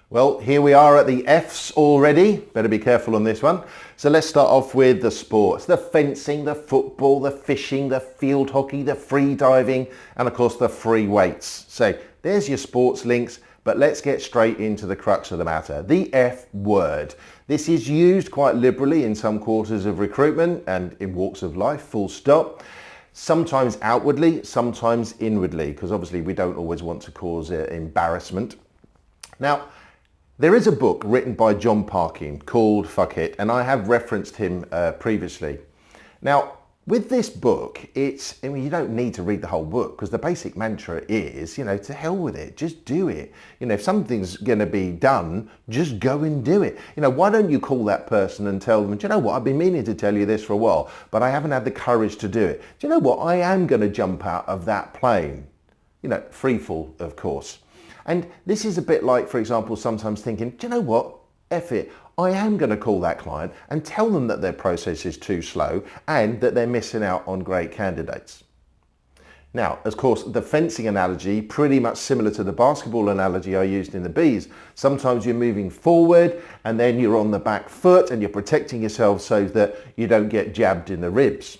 Well, here we are at the F's already. Better be careful on this one. So let's start off with the sports. The fencing, the football, the fishing, the field hockey, the free diving, and of course the free weights. So there's your sports links, but let's get straight into the crux of the matter. The F word. This is used quite liberally in some quarters of recruitment and in walks of life, full stop. Sometimes outwardly, sometimes inwardly, because obviously we don't always want to cause embarrassment. Now, there is a book written by John Parkin called Fuck It, and I have referenced him previously. Now, with this book, you don't need to read the whole book because the basic mantra is, to hell with it, just do it. If something's going to be done, just go and do it. Why don't you call that person and tell them, do you know what, I've been meaning to tell you this for a while, but I haven't had the courage to do it. Do you know what, I am going to jump out of that plane. Free fall, of course. And this is a bit like, for example, sometimes thinking, do you know what, F it, I am going to call that client and tell them that their process is too slow and that they're missing out on great candidates. Now, of course, the fencing analogy, pretty much similar to the basketball analogy I used in the B's. Sometimes you're moving forward and then you're on the back foot and you're protecting yourself so that you don't get jabbed in the ribs.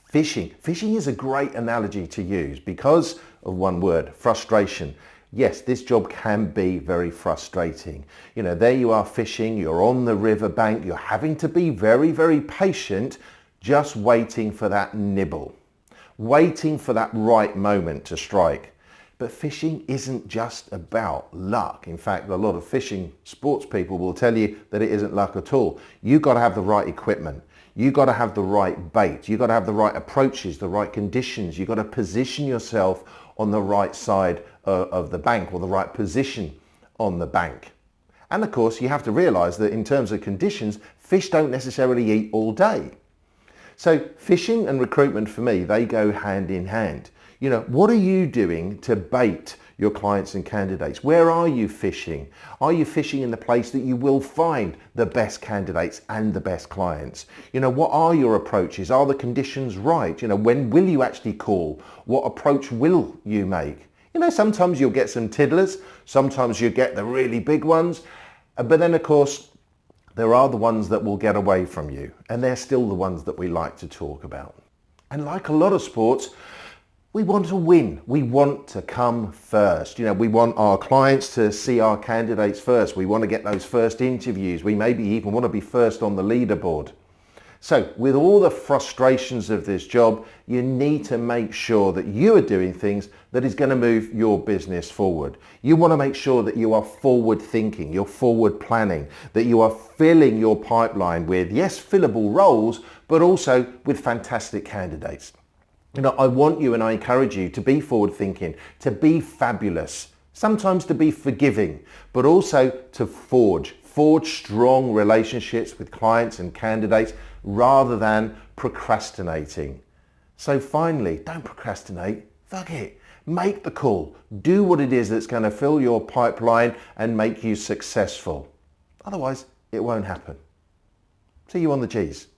Fishing. Fishing is a great analogy to use because of one word, frustration. Yes, this job can be very frustrating. There you are fishing, you're on the riverbank, you're having to be very, very patient, just waiting for that nibble, waiting for that right moment to strike. But fishing isn't just about luck. In fact, a lot of fishing sports people will tell you that it isn't luck at all. You've got to have the right equipment. You've got to have the right bait. You've got to have the right approaches, the right conditions. You've got to position yourself on the right side of the bank or the right position on the bank. And of course, you have to realize that in terms of conditions, fish don't necessarily eat all day. So fishing and recruitment for me, they go hand in hand. What are you doing to bait your clients and candidates? Where are you fishing? Are you fishing in the place that you will find the best candidates and the best clients? What are your approaches? Are the conditions right? When will you actually call? What approach will you make? Sometimes you'll get some tiddlers, sometimes you get the really big ones, but then of course, there are the ones that will get away from you, and they're still the ones that we like to talk about. And like a lot of sports, we want to win. We want to come first. We want our clients to see our candidates first. We want to get those first interviews. We maybe even want to be first on the leaderboard. So with all the frustrations of this job, you need to make sure that you are doing things that is going to move your business forward. You want to make sure that you are forward thinking, you're forward planning, that you are filling your pipeline with, yes, fillable roles, but also with fantastic candidates. I want you and I encourage you to be forward thinking, to be fabulous, sometimes to be forgiving, but also to forge strong relationships with clients and candidates rather than procrastinating. So finally, don't procrastinate, fuck it. Make the call. Do what it is that's going to fill your pipeline and make you successful. Otherwise, it won't happen. See you on the G's.